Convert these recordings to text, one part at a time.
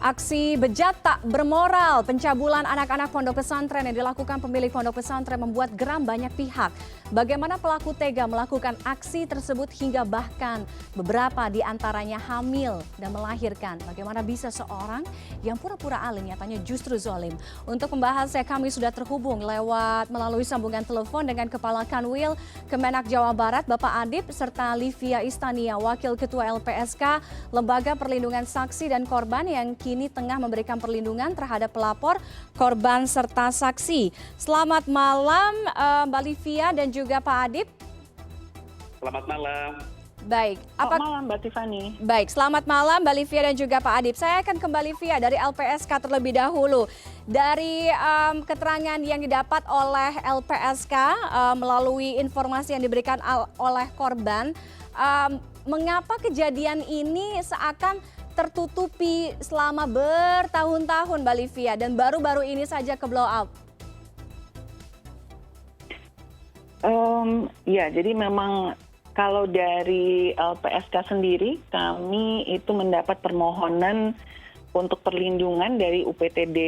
Aksi bejat tak bermoral pencabulan anak-anak pondok pesantren yang dilakukan pemilik pondok pesantren membuat geram banyak pihak. Bagaimana pelaku tega melakukan aksi tersebut hingga bahkan beberapa di antaranya hamil dan melahirkan. Bagaimana bisa seorang yang pura-pura alim nyatanya justru zolim. Untuk membahasnya kami sudah terhubung melalui sambungan telepon dengan Kepala Kanwil Kemenak Jawa Barat Bapak Adib serta Livia Istania Wakil Ketua LPSK Lembaga Perlindungan Saksi dan Korban yang kini tengah memberikan perlindungan terhadap pelapor, korban serta saksi. Selamat malam Mbak Livia dan juga Pak Adib. Selamat malam. Baik. Selamat malam Mbak Tiffany. Baik, selamat malam Mbak Livia dan juga Pak Adib. Saya akan ke Mbak Livia dari LPSK terlebih dahulu. Dari keterangan yang didapat oleh LPSK melalui informasi yang diberikan oleh korban, mengapa kejadian ini seakan tertutupi selama bertahun-tahun Mbak Livia dan baru-baru ini saja ke blow up? Ya, jadi memang kalau dari LPSK sendiri kami itu mendapat permohonan untuk perlindungan dari UPTD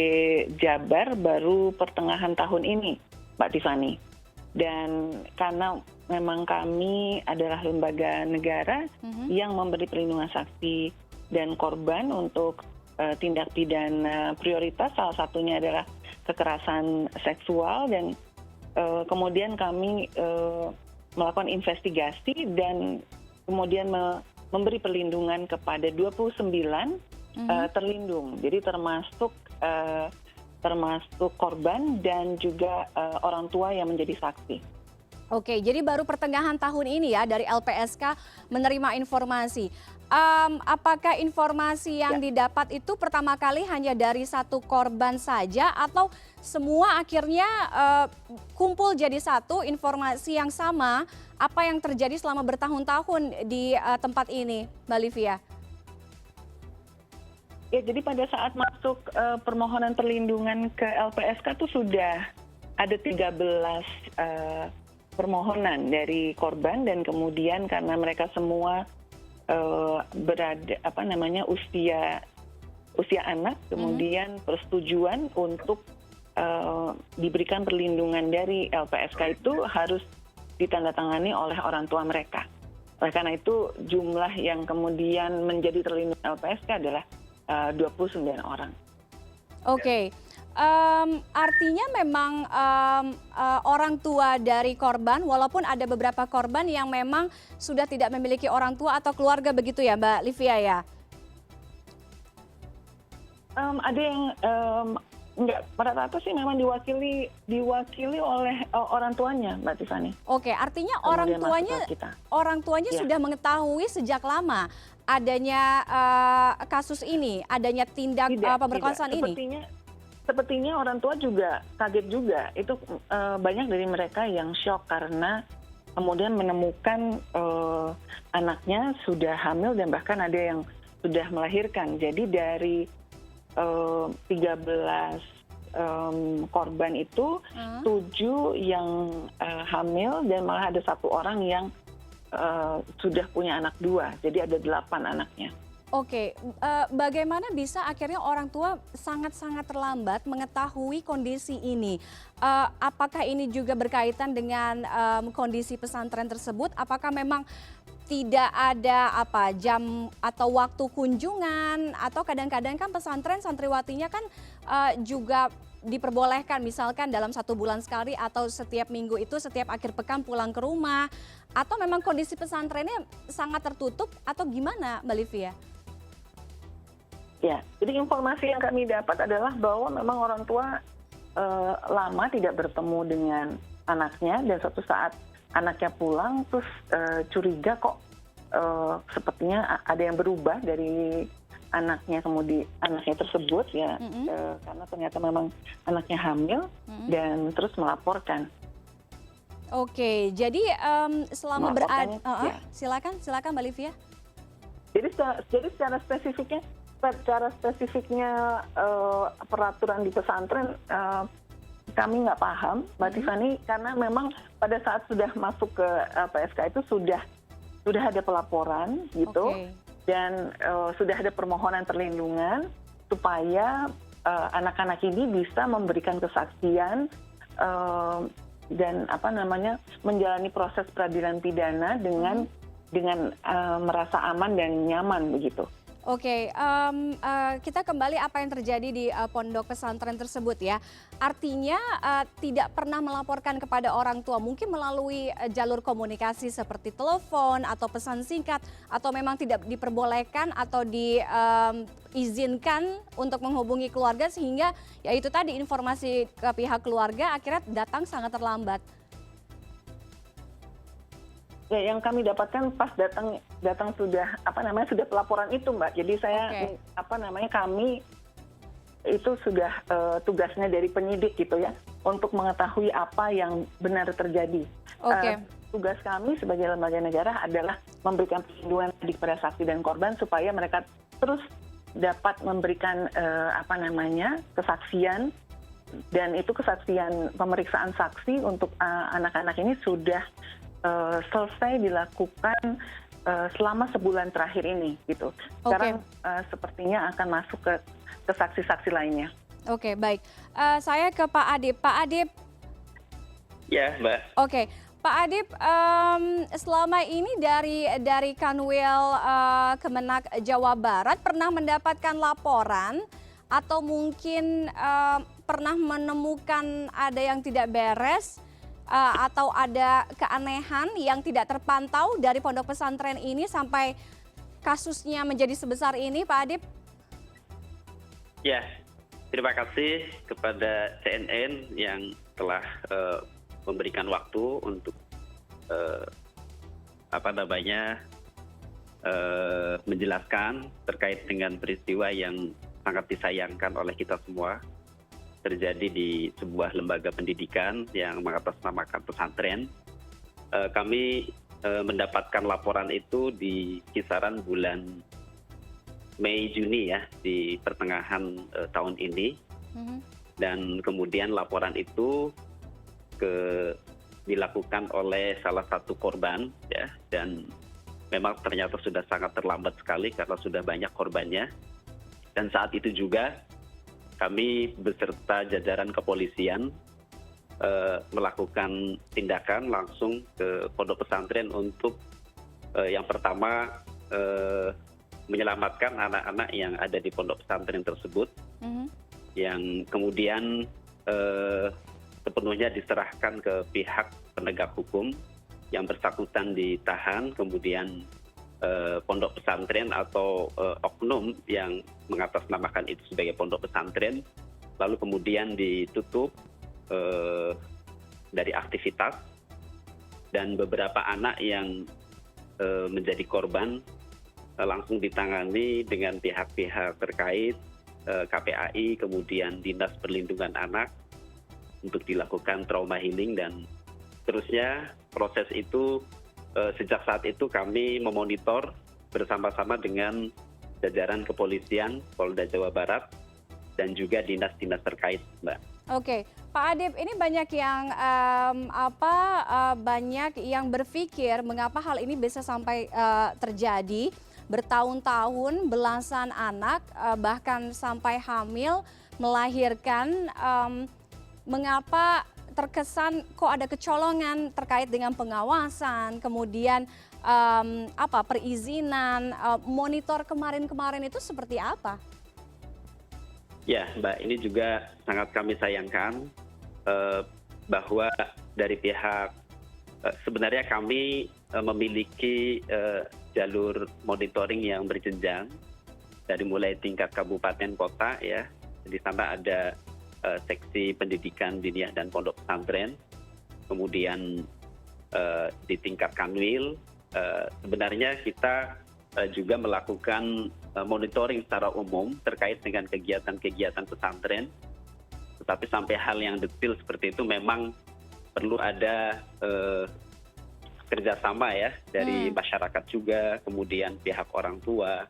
Jabar baru pertengahan tahun ini, Mbak Tiffany. Dan karena memang kami adalah lembaga negara yang memberi perlindungan saksi dan korban untuk tindak pidana prioritas, salah satunya adalah kekerasan seksual, dan kemudian kami melakukan investigasi dan kemudian memberi perlindungan kepada 29 terlindung, jadi termasuk korban dan juga orang tua yang menjadi saksi. Oke, jadi baru pertengahan tahun ini ya dari LPSK menerima informasi. Apakah informasi yang didapat itu pertama kali hanya dari satu korban saja atau semua akhirnya kumpul jadi satu informasi yang sama apa yang terjadi selama bertahun-tahun di tempat ini, Mbak Livia? Ya, jadi pada saat masuk permohonan perlindungan ke LPSK itu sudah ada 13 permohonan dari korban, dan kemudian karena mereka semua berada usia anak, kemudian persetujuan untuk diberikan perlindungan dari LPSK itu harus ditandatangani oleh orang tua mereka. Oleh karena itu jumlah yang kemudian menjadi terlindung LPSK adalah 29 orang. Oke. Artinya memang orang tua dari korban, walaupun ada beberapa korban yang memang sudah tidak memiliki orang tua atau keluarga, begitu ya Mbak Livia ya? Ada yang enggak, rata-rata sih memang diwakili oleh orang tuanya, Mbak Tiffany. Oke, artinya orang tuanya Ya. sudah mengetahui sejak lama adanya kasus ini, adanya tindak pemerkosaan ini. Sepertinya orang tua juga kaget juga. Itu banyak dari mereka yang shock karena kemudian menemukan anaknya sudah hamil dan bahkan ada yang sudah melahirkan. Jadi dari 13 korban itu 7 yang hamil dan malah ada 1 orang yang sudah punya anak 2. Jadi ada 8 anaknya. Oke, bagaimana bisa akhirnya orang tua sangat-sangat terlambat mengetahui kondisi ini? Apakah ini juga berkaitan dengan kondisi pesantren tersebut? Apakah memang tidak ada jam atau waktu kunjungan? Atau kadang-kadang kan pesantren santriwatinya kan juga diperbolehkan misalkan dalam 1 bulan sekali atau setiap minggu itu setiap akhir pekan pulang ke rumah? Atau memang kondisi pesantrennya sangat tertutup atau gimana Mbak Livia? Ya, jadi informasi yang kami dapat adalah bahwa memang orang tua lama tidak bertemu dengan anaknya, dan suatu saat anaknya pulang terus curiga kok sepertinya ada yang berubah dari anaknya tersebut ya, karena ternyata memang anaknya hamil dan terus melaporkan. Oke, jadi selama berada, silakan Mbak Livia. Jadi secara spesifiknya peraturan di pesantren kami nggak paham, Mbak Tiffany, karena memang pada saat sudah masuk ke LPSK itu sudah ada pelaporan gitu, dan sudah ada permohonan perlindungan. supaya anak-anak ini bisa memberikan kesaksian dan menjalani proses peradilan pidana dengan merasa aman dan nyaman begitu. Oke, kita kembali apa yang terjadi di pondok pesantren tersebut ya. Artinya tidak pernah melaporkan kepada orang tua, mungkin melalui jalur komunikasi seperti telepon atau pesan singkat, atau memang tidak diperbolehkan atau diizinkan untuk menghubungi keluarga, sehingga ya itu tadi informasi ke pihak keluarga akhirnya datang sangat terlambat. Ya, yang kami dapatkan pas datang sudah sudah pelaporan itu, Mbak. Jadi saya kami itu sudah tugasnya dari penyidik gitu ya, untuk mengetahui apa yang benar terjadi. Tugas kami sebagai lembaga negara adalah memberikan perlindungan kepada saksi dan korban supaya mereka terus dapat memberikan kesaksian, dan itu kesaksian pemeriksaan saksi untuk anak-anak ini sudah selesai dilakukan selama sebulan terakhir ini gitu. Sekarang sepertinya akan masuk ke saksi-saksi lainnya. Oke, baik. Saya ke Pak Adib. Pak Adib. Ya, Mbak. Oke, Pak Adib, selama ini dari Kanwil Kemenak Jawa Barat pernah mendapatkan laporan atau mungkin pernah menemukan ada yang tidak beres atau ada keanehan yang tidak terpantau dari pondok pesantren ini sampai kasusnya menjadi sebesar ini, Pak Adib? Ya, terima kasih kepada CNN yang telah memberikan waktu untuk menjelaskan terkait dengan peristiwa yang sangat disayangkan oleh kita semua, terjadi di sebuah lembaga pendidikan yang mengatasnamakan pesantren. Kami mendapatkan laporan itu di kisaran bulan Mei Juni ya, di pertengahan tahun ini. Dan kemudian laporan itu dilakukan oleh salah satu korban ya, dan memang ternyata sudah sangat terlambat sekali karena sudah banyak korbannya. Dan saat itu juga kami beserta jajaran kepolisian melakukan tindakan langsung ke pondok pesantren untuk yang pertama menyelamatkan anak-anak yang ada di pondok pesantren tersebut, yang kemudian sepenuhnya diserahkan ke pihak penegak hukum, yang bersangkutan ditahan, kemudian pondok pesantren atau oknum yang mengatasnamakan itu sebagai pondok pesantren, lalu kemudian ditutup dari aktivitas, dan beberapa anak yang menjadi korban langsung ditangani dengan pihak-pihak terkait, KPAI, kemudian Dinas Perlindungan Anak, untuk dilakukan trauma healing, dan terusnya proses itu. Sejak saat itu kami memonitor bersama-sama dengan jajaran kepolisian Polda Jawa Barat dan juga dinas-dinas terkait, Mbak. Oke, Pak Adib, ini banyak yang banyak yang berpikir mengapa hal ini bisa sampai terjadi bertahun-tahun, belasan anak bahkan sampai hamil, melahirkan, mengapa terkesan kok ada kecolongan terkait dengan pengawasan, kemudian perizinan, monitor kemarin-kemarin itu seperti apa? Ya, Mbak, ini juga sangat kami sayangkan bahwa dari pihak sebenarnya kami memiliki jalur monitoring yang berjenjang dari mulai tingkat kabupaten kota ya. Di sana ada seksi pendidikan diniyah dan pondok pesantren, kemudian di tingkat kanwil sebenarnya kita juga melakukan monitoring secara umum terkait dengan kegiatan-kegiatan pesantren, tetapi sampai hal yang detail seperti itu memang perlu ada kerjasama ya dari masyarakat juga, kemudian pihak orang tua.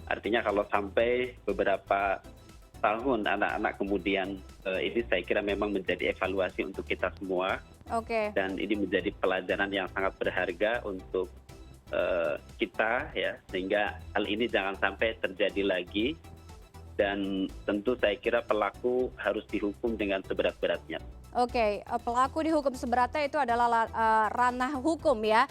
Artinya kalau sampai beberapa tahun anak-anak kemudian ini saya kira memang menjadi evaluasi untuk kita semua. Dan ini menjadi pelajaran yang sangat berharga untuk kita ya, sehingga hal ini jangan sampai terjadi lagi dan tentu saya kira pelaku harus dihukum dengan seberat-beratnya. Oke, pelaku dihukum seberatnya itu adalah ranah hukum ya.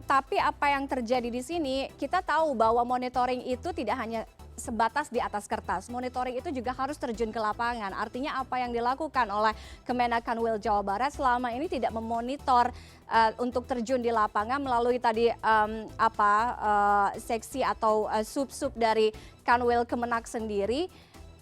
Tapi apa yang terjadi di sini, kita tahu bahwa monitoring itu tidak hanya sebatas di atas kertas. Monitoring itu juga harus terjun ke lapangan. Artinya apa yang dilakukan oleh Kemenak Kanwil Jawa Barat selama ini tidak memonitor untuk terjun di lapangan melalui tadi seksi atau sub-sub dari Kanwil Kemenak sendiri.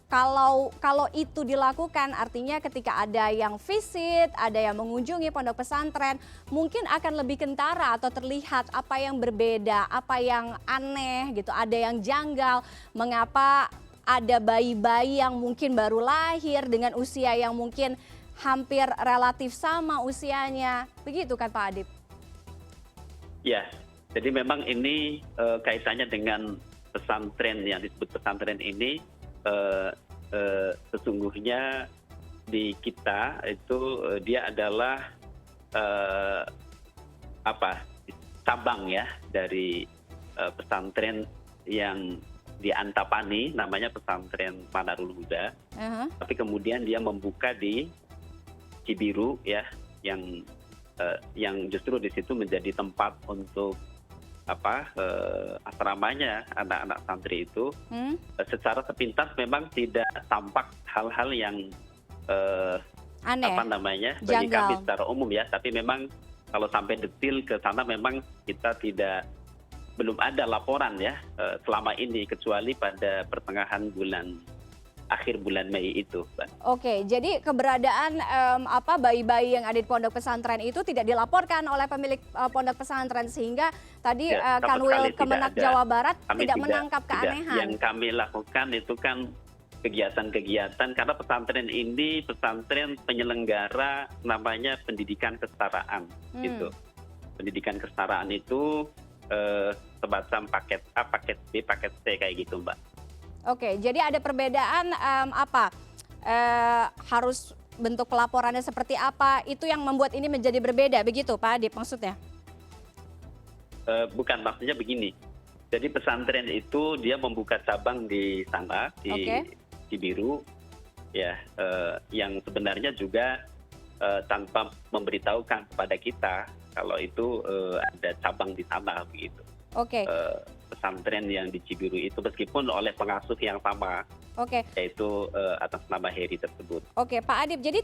Kalau itu dilakukan, artinya ketika ada yang visit, ada yang mengunjungi pondok pesantren, mungkin akan lebih kentara atau terlihat apa yang berbeda, apa yang aneh gitu, ada yang janggal, mengapa ada bayi-bayi yang mungkin baru lahir dengan usia yang mungkin hampir relatif sama usianya, begitu kan Pak Adib? Ya, jadi memang ini kaitannya dengan pesantren yang disebut pesantren ini. Sesungguhnya di kita itu dia adalah cabang ya dari pesantren yang di Antapani, namanya pesantren Manarul Huda. Tapi kemudian dia membuka di Cibiru ya, yang justru di situ menjadi tempat untuk asramanya anak-anak santri itu. Secara sepintas memang tidak tampak hal-hal yang aneh, bagi kami secara umum ya, tapi memang kalau sampai detil ke sana memang kita belum ada laporan ya selama ini, kecuali pada pertengahan akhir bulan Mei itu. Oke, jadi keberadaan bayi-bayi yang ada di pondok pesantren itu tidak dilaporkan oleh pemilik pondok pesantren, sehingga tadi Kanwil Kemenak Jawa Barat tidak menangkap keanehan. Yang kami lakukan itu kan kegiatan-kegiatan, karena pesantren ini pesantren penyelenggara namanya pendidikan kesetaraan gitu. Pendidikan kesetaraan itu semacam paket A, paket B, paket C kayak gitu, Mbak. Oke, jadi ada perbedaan harus bentuk pelaporannya seperti apa, itu yang membuat ini menjadi berbeda, begitu Pak Adib maksudnya? Bukan, maksudnya begini. Jadi pesantren itu dia membuka cabang di sana, di Cibiru, ya, yang sebenarnya juga tanpa memberitahukan kepada kita kalau itu ada cabang di sana begitu. Pesantren yang di Cibiru itu, meskipun oleh pengasuh yang sama, yaitu atas nama Heri tersebut. Oke, Pak Adib, jadi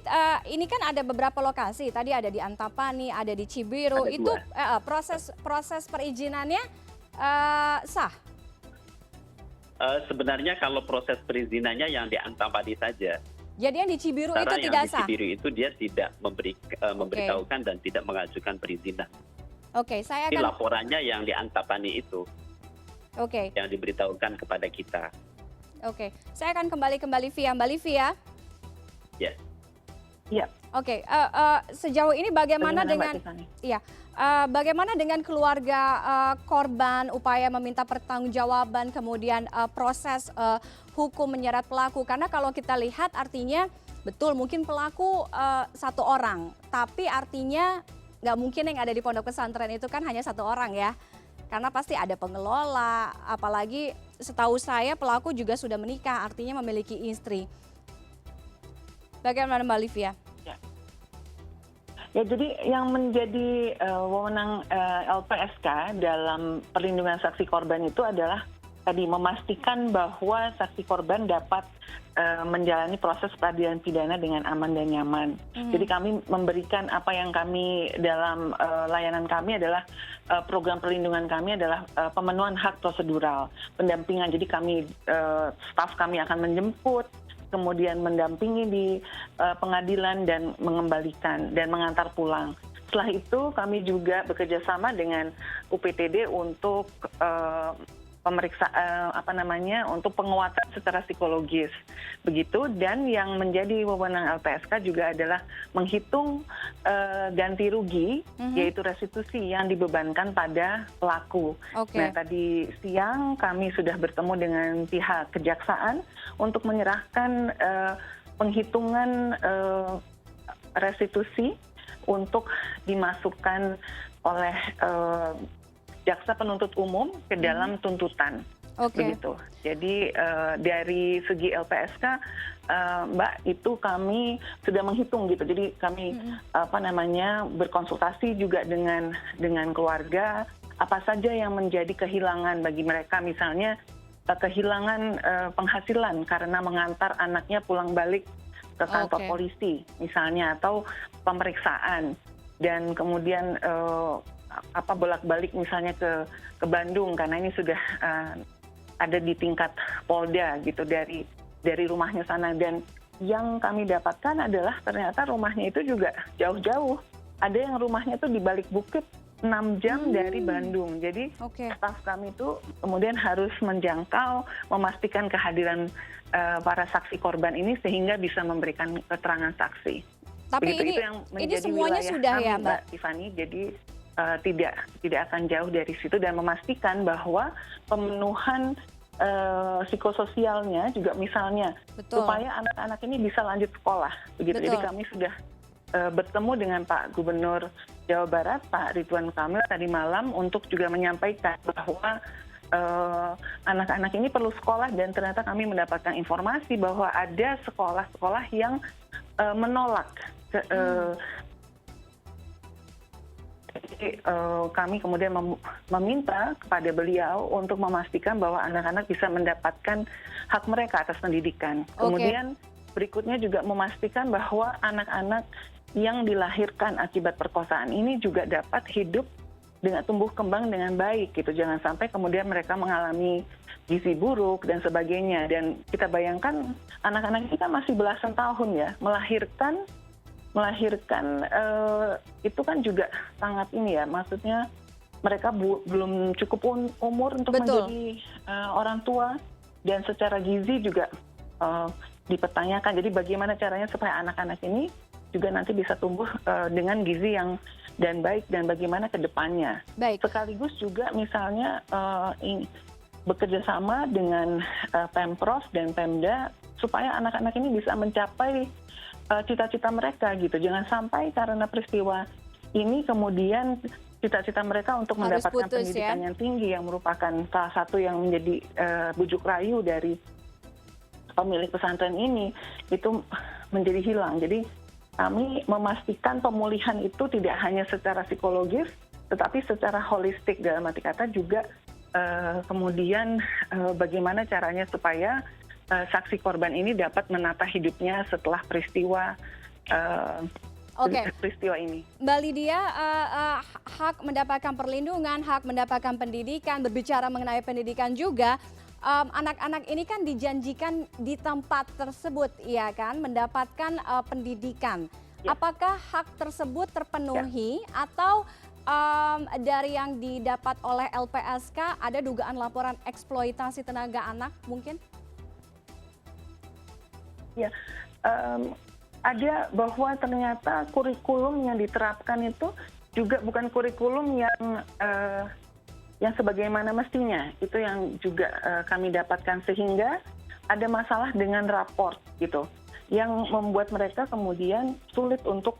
ini kan ada beberapa lokasi, tadi ada di Antapani, ada di Cibiru, itu proses perizinannya sah? Sebenarnya kalau proses perizinannya yang di Antapani saja. Jadi yang di Cibiru itu tidak sah? Yang di Cibiru itu dia tidak memberitahukan dan tidak mengajukan perizinan. Ini laporannya yang di Antapani itu. Yang diberitahukan kepada kita. Saya akan kembali ke Mbak Livia. Mbak Livia? Ya. Ya. Sejauh ini bagaimana bagaimana dengan keluarga korban, upaya meminta pertanggungjawaban, kemudian proses hukum menyerat pelaku? Karena kalau kita lihat artinya betul mungkin pelaku satu orang, tapi artinya nggak mungkin yang ada di pondok pesantren itu kan hanya satu orang ya. Karena pasti ada pengelola, apalagi setahu saya pelaku juga sudah menikah, artinya memiliki istri. Bagaimana Mbak Livia? Ya, jadi yang menjadi wewenang LPSK dalam perlindungan saksi korban itu adalah tadi memastikan bahwa saksi korban dapat menjalani proses peradilan pidana dengan aman dan nyaman. Jadi kami memberikan apa yang kami dalam layanan kami adalah program perlindungan kami adalah pemenuhan hak prosedural, pendampingan. Jadi kami staf kami akan menjemput, kemudian mendampingi di pengadilan dan mengembalikan dan mengantar pulang. Setelah itu kami juga bekerjasama dengan UPTD untuk untuk penguatan secara psikologis begitu. Dan yang menjadi wewenang LPSK juga adalah menghitung ganti rugi, yaitu restitusi yang dibebankan pada pelaku. Nah, tadi siang kami sudah bertemu dengan pihak kejaksaan untuk menyerahkan penghitungan restitusi untuk dimasukkan oleh jaksa penuntut umum ke dalam tuntutan. Oke. begitu. Jadi dari segi LPSK, Mbak, itu kami sudah menghitung gitu. Jadi kami berkonsultasi juga dengan keluarga, apa saja yang menjadi kehilangan bagi mereka, misalnya kehilangan penghasilan karena mengantar anaknya pulang balik ke kantor polisi misalnya, atau pemeriksaan, dan kemudian bolak-balik misalnya ke Bandung karena ini sudah ada di tingkat Polda gitu dari rumahnya sana. Dan yang kami dapatkan adalah ternyata rumahnya itu juga jauh-jauh. Ada yang rumahnya itu di balik bukit 6 jam dari Bandung. Jadi staf kami itu kemudian harus menjangkau, memastikan kehadiran para saksi korban ini sehingga bisa memberikan keterangan saksi. Tapi begitu, itu yang menjadi semuanya wilayah sudah kami, ya, Mbak Tiffany. Jadi tidak akan jauh dari situ, dan memastikan bahwa pemenuhan psikososialnya juga misalnya supaya anak-anak ini bisa lanjut sekolah begitu. Jadi kami sudah bertemu dengan Pak Gubernur Jawa Barat, Pak Ridwan Kamil tadi malam untuk juga menyampaikan bahwa anak-anak ini perlu sekolah, dan ternyata kami mendapatkan informasi bahwa ada sekolah-sekolah yang menolak. Jadi kami kemudian meminta kepada beliau untuk memastikan bahwa anak-anak bisa mendapatkan hak mereka atas pendidikan. Kemudian berikutnya juga memastikan bahwa anak-anak yang dilahirkan akibat perkosaan ini juga dapat hidup dengan tumbuh kembang dengan baik gitu. Jangan sampai kemudian mereka mengalami gizi buruk dan sebagainya. Dan kita bayangkan anak-anak kita masih belasan tahun ya, melahirkan itu kan juga sangat ini ya, maksudnya mereka belum cukup umur untuk menjadi orang tua, dan secara gizi juga dipertanyakan. Jadi bagaimana caranya supaya anak-anak ini juga nanti bisa tumbuh dengan gizi yang dan baik, dan bagaimana ke depannya. Sekaligus juga misalnya bekerja sama dengan Pemprov dan Pemda supaya anak-anak ini bisa mencapai cita-cita mereka gitu. Jangan sampai karena peristiwa ini kemudian cita-cita mereka untuk mendapatkan pendidikan yang tinggi, yang merupakan salah satu yang menjadi bujuk rayu dari pemilik pesantren ini, itu menjadi hilang. Jadi kami memastikan pemulihan itu tidak hanya secara psikologis, tetapi secara holistik, dalam arti kata juga kemudian bagaimana caranya supaya saksi korban ini dapat menata hidupnya setelah peristiwa peristiwa ini. Mbak Lydia, hak mendapatkan perlindungan, hak mendapatkan pendidikan, berbicara mengenai pendidikan juga, anak-anak ini kan dijanjikan di tempat tersebut, ya kan, mendapatkan pendidikan. Apakah hak tersebut terpenuhi atau dari yang didapat oleh LPSK ada dugaan laporan eksploitasi tenaga anak mungkin? Ya, ada bahwa ternyata kurikulum yang diterapkan itu juga bukan kurikulum yang sebagaimana mestinya. Itu yang juga kami dapatkan, sehingga ada masalah dengan raport gitu, yang membuat mereka kemudian sulit untuk,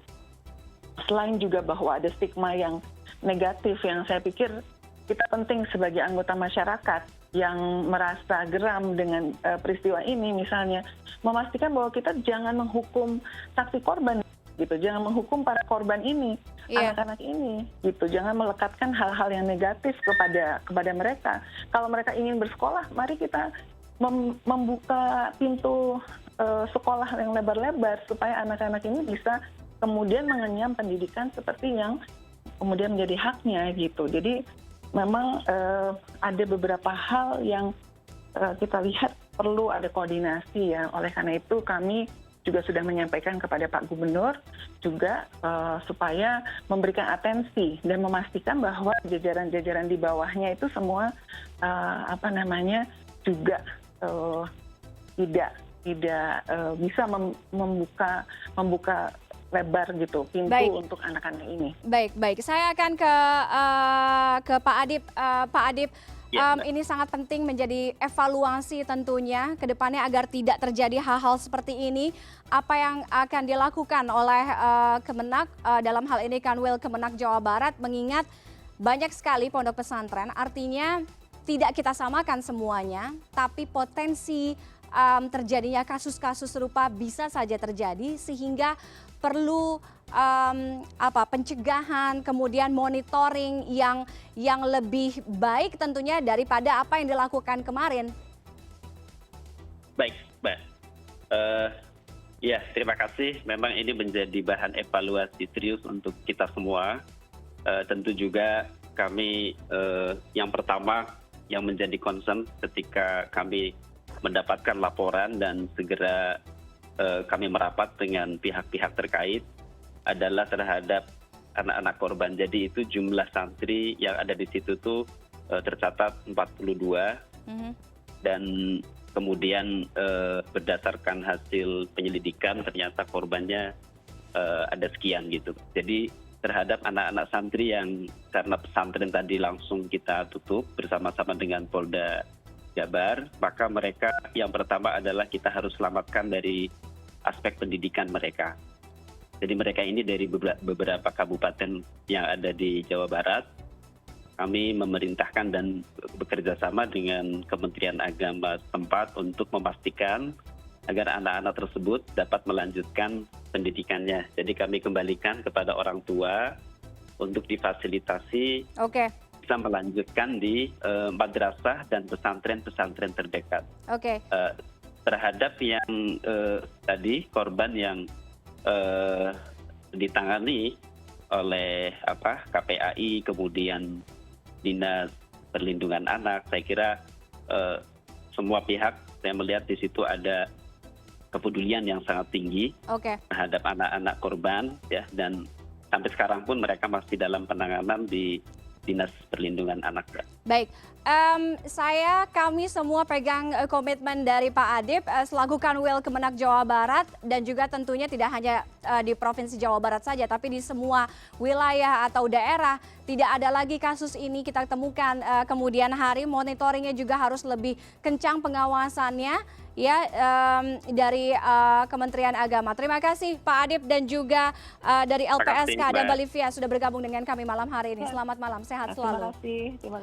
selain juga bahwa ada stigma yang negatif yang saya pikir kita penting sebagai anggota masyarakat yang merasa geram dengan peristiwa ini, misalnya memastikan bahwa kita jangan menghukum saksi korban gitu, jangan menghukum para korban ini, anak-anak ini gitu, jangan melekatkan hal-hal yang negatif kepada mereka. Kalau mereka ingin bersekolah, mari kita membuka pintu sekolah yang lebar-lebar supaya anak-anak ini bisa kemudian mengenyam pendidikan seperti yang kemudian menjadi haknya gitu. Jadi memang ada beberapa hal yang kita lihat perlu ada koordinasi ya. Oleh karena itu kami juga sudah menyampaikan kepada Pak Gubernur juga supaya memberikan atensi dan memastikan bahwa jajaran-jajaran di bawahnya itu semua juga tidak bisa membuka lebar gitu pintu untuk anak-anak ini. Baik. Saya akan ke Pak Adip. Pak Adip, ini sangat penting menjadi evaluasi tentunya ke depannya agar tidak terjadi hal-hal seperti ini. Apa yang akan dilakukan oleh Kemenak, dalam hal ini Kanwil Kemenak Jawa Barat, mengingat banyak sekali pondok pesantren, artinya tidak kita samakan semuanya, tapi potensi terjadinya kasus-kasus serupa bisa saja terjadi sehingga perlu pencegahan, kemudian monitoring yang lebih baik tentunya daripada apa yang dilakukan kemarin. Baik, Mbak. Ya, terima kasih. Memang ini menjadi bahan evaluasi serius untuk kita semua. Tentu juga kami yang pertama yang menjadi concern ketika kami mendapatkan laporan dan segera kami merapat dengan pihak-pihak terkait adalah terhadap anak-anak korban. Jadi itu jumlah santri yang ada di situ tuh tercatat 42 dan kemudian berdasarkan hasil penyelidikan ternyata korbannya ada sekian gitu. Jadi terhadap anak-anak santri yang karena pesantren tadi langsung kita tutup bersama-sama dengan Polda Jabar, maka mereka yang pertama adalah kita harus selamatkan dari aspek pendidikan mereka. Jadi mereka ini dari beberapa kabupaten yang ada di Jawa Barat. Kami memerintahkan dan bekerja sama dengan Kementerian Agama setempat untuk memastikan agar anak-anak tersebut dapat melanjutkan pendidikannya. Jadi kami kembalikan kepada orang tua untuk difasilitasi bisa melanjutkan di madrasah dan pesantren-pesantren terdekat. Terhadap yang tadi korban yang ditangani oleh KPAI kemudian Dinas Perlindungan Anak, saya kira semua pihak saya melihat di situ ada kepedulian yang sangat tinggi terhadap anak-anak korban ya, dan sampai sekarang pun mereka masih dalam penanganan di Dinas Perlindungan Anak. Baik, kami semua pegang komitmen dari Pak Adip selaku Kanwil Kemenak Jawa Barat dan juga tentunya tidak hanya di Provinsi Jawa Barat saja, tapi di semua wilayah atau daerah tidak ada lagi kasus ini kita temukan kemudian hari, monitoringnya juga harus lebih kencang pengawasannya ya dari Kementerian Agama. Terima kasih Pak Adip dan juga dari LPSK dan Bolivia sudah bergabung dengan kami malam hari ini. Selamat malam, sehat selalu. Terima kasih.